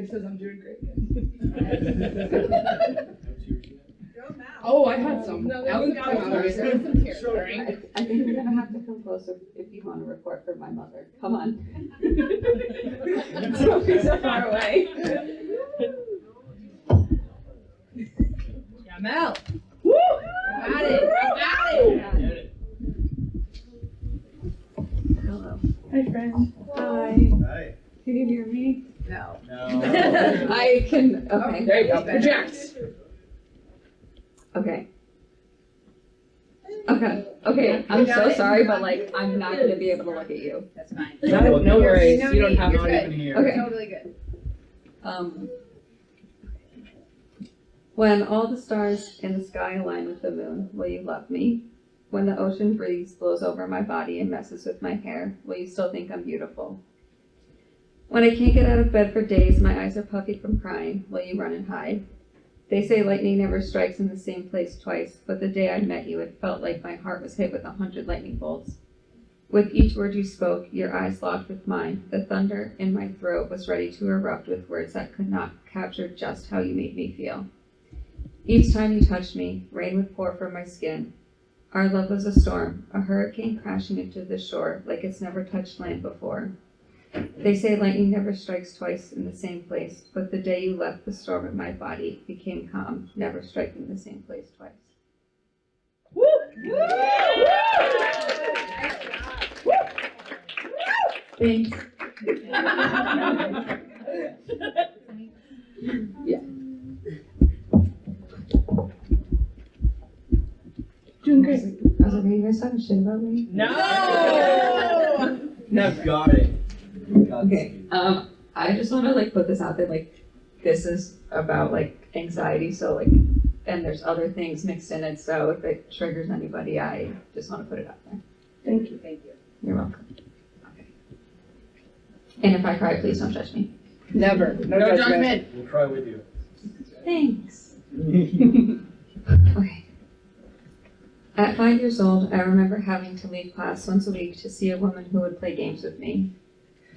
It says I'm doing great. Oh, I had some. No, that was come out of it. There was some tears. I think you're gonna have to come closer if you want to report for my mother. Come on. Don't be so far away. Yeah, Mel. Woo! Got it. Got it. Hello. Hi, friend. Hi. Hi. Can you hear me? No. No. I can. Okay. There you go. Project. Okay. Okay. I'm so sorry, but like I'm not gonna be able to look at you. That's fine. No worries. No You don't need. have You're to. good. Here. Okay. Totally good. When all the stars in the sky align with the moon, will you love me? When the ocean breeze blows over my body and messes with my hair, will you still think I'm beautiful? When I can't get out of bed for days, my eyes are puffy from crying, will you run and hide? They say lightning never strikes in the same place twice, but the day I met you, it felt like my heart was hit with 100 lightning bolts. With each word you spoke, your eyes locked with mine. The thunder in my throat was ready to erupt with words that could not capture just how you made me feel. Each time you touched me, rain would pour from my skin. Our love was a storm, a hurricane crashing into the shore like it's never touched land before. They say lightning never strikes twice in the same place, but the day you left the storm in my body became calm, never striking the same place twice. Woo! Thanks. Yeah. Doing great. I was like, are you guys talking shit about me? No! No, got it. Okay. I just want to like put this out there. Like, this is about like anxiety. So like, and there's other things mixed in it. So if it triggers anybody, I just want to put it out there. Thank you. Thank you. You're welcome. Okay. And if I cry, please don't judge me. Never. No judgment. We'll cry with you. Thanks. Okay. At 5 years old, I remember having to leave class once a week to see a woman who would play games with me.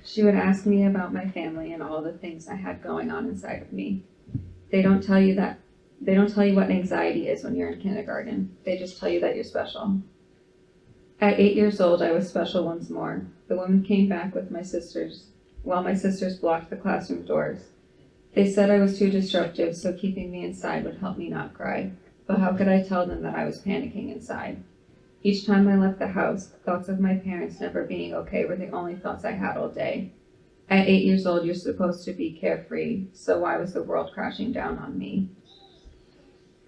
She would ask me about my family and all the things I had going on inside of me. They don't tell you what anxiety is when you're in kindergarten. They just tell you that you're special. At 8 years old, I was special once more. The woman came back with my sisters, while my sisters blocked the classroom doors. They said I was too disruptive, so keeping me inside would help me not cry. But how could I tell them that I was panicking inside? Each time I left the house, thoughts of my parents never being okay were the only thoughts I had all day. At 8 years old, you're supposed to be carefree, so why was the world crashing down on me?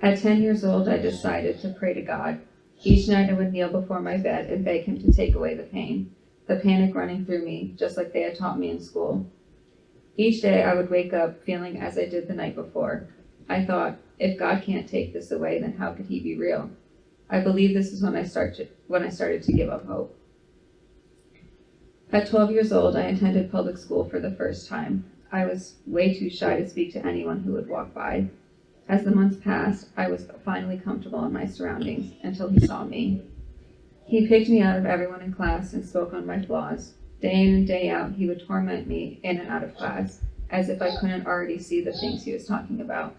At 10 years old, I decided to pray to God. Each night I would kneel before my bed and beg him to take away the pain, the panic running through me, just like they had taught me in school. Each day I would wake up feeling as I did the night before. I thought, if God can't take this away, then how could he be real? I believe this is when I started to give up hope. At 12 years old, I attended public school for the first time. I was way too shy to speak to anyone who would walk by. As the months passed, I was finally comfortable in my surroundings until he saw me. He picked me out of everyone in class and spoke on my flaws. Day in and day out, he would torment me in and out of class, as if I couldn't already see the things he was talking about.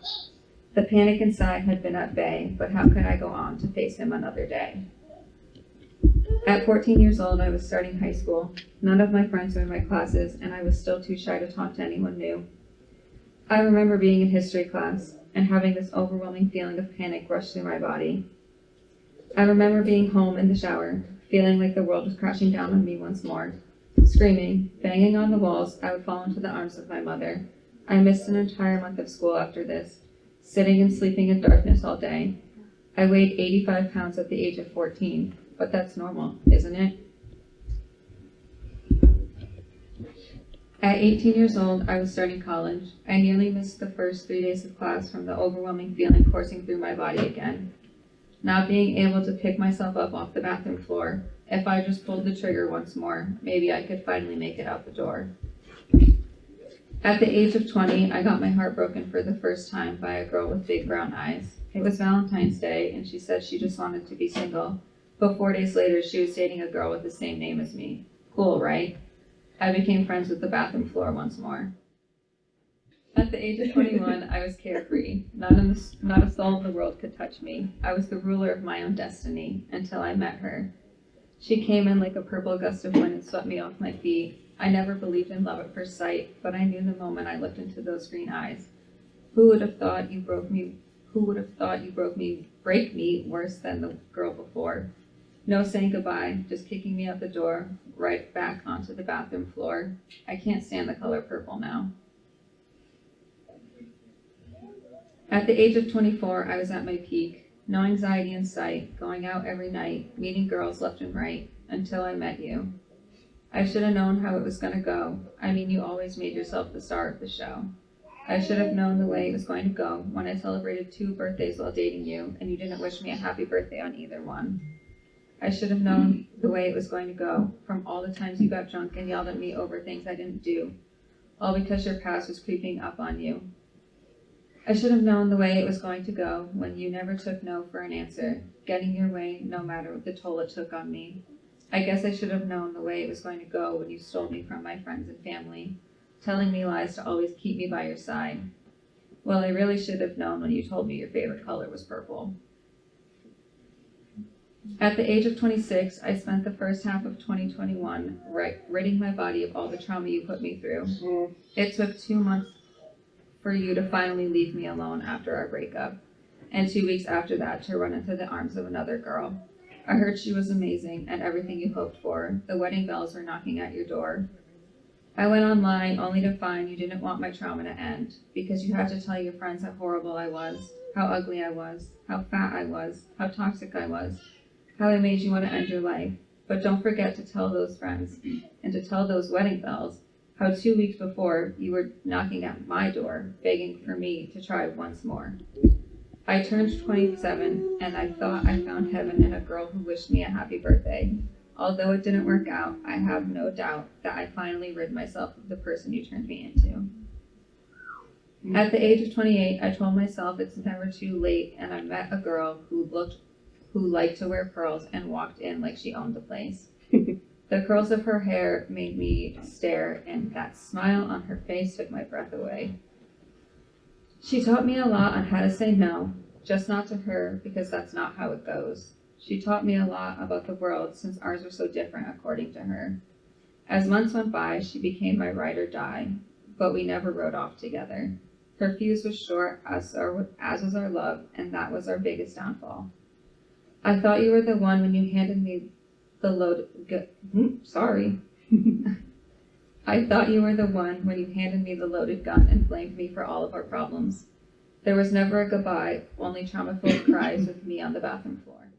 The panic inside had been at bay, but how could I go on to face him another day? At 14 years old, I was starting high school. None of my friends were in my classes, and I was still too shy to talk to anyone new. I remember being in history class and having this overwhelming feeling of panic rush through my body. I remember being home in the shower, feeling like the world was crashing down on me once more. Screaming, banging on the walls, I would fall into the arms of my mother. I missed an entire month of school after this, sitting and sleeping in darkness all day. I weighed 85 pounds at the age of 14, but that's normal, isn't it? At 18 years old, I was starting college. I nearly missed the first 3 days of class from the overwhelming feeling coursing through my body again. Not being able to pick myself up off the bathroom floor. If I just pulled the trigger once more, maybe I could finally make it out the door. At the age of 20, I got my heart broken for the first time by a girl with big brown eyes. It was Valentine's Day, and she said she just wanted to be single. But 4 days later, she was dating a girl with the same name as me. Cool, right? I became friends with the bathroom floor once more. At the age of 21, I was carefree. Not a soul in the world could touch me. I was the ruler of my own destiny until I met her. She came in like a purple gust of wind and swept me off my feet. I never believed in love at first sight, but I knew the moment I looked into those green eyes. Who would have thought you broke me break me worse than the girl before? No saying goodbye, just kicking me out the door, right back onto the bathroom floor. I can't stand the color purple now. At the age of 24, I was at my peak. No anxiety in sight, going out every night, meeting girls left and right, until I met you. I should have known how it was going to go. I mean, you always made yourself the star of the show. I should have known the way it was going to go when I celebrated 2 birthdays while dating you, and you didn't wish me a happy birthday on either one. I should have known the way it was going to go from all the times you got drunk and yelled at me over things I didn't do, all because your past was creeping up on you. I should have known the way it was going to go when you never took no for an answer, getting your way no matter the toll it took on me. I guess I should have known the way it was going to go when you stole me from my friends and family, telling me lies to always keep me by your side. Well, I really should have known when you told me your favorite color was purple. At the age of 26, I spent the first half of 2021 ridding my body of all the trauma you put me through. It took 2 months for you to finally leave me alone after our breakup, and 2 weeks after that to run into the arms of another girl. I heard she was amazing and everything you hoped for. The wedding bells were knocking at your door. I went online only to find you didn't want my trauma to end, because you had to tell your friends how horrible I was, how ugly I was, how fat I was, how toxic I was, how I made you want to end your life. But don't forget to tell those friends and to tell those wedding bells how 2 weeks before you were knocking at my door, begging for me to try once more. I turned 27 and I thought I found heaven in a girl who wished me a happy birthday. Although it didn't work out, I have no doubt that I finally rid myself of the person you turned me into. At the age of 28, I told myself it's never too late, and I met a girl who liked to wear pearls and walked in like she owned the place. The curls of her hair made me stare, and that smile on her face took my breath away. She taught me a lot on how to say no, just not to her, because that's not how it goes. She taught me a lot about the world, since ours was so different, according to her. As months went by, she became my ride or die, but we never rode off together. Her fuse was short, as was our love, and that was our biggest downfall. I thought you were the one when you handed me the loaded I thought you were the one when you handed me the loaded gun and blamed me for all of our problems. There was never a goodbye, only trauma-filled cries with me on the bathroom floor.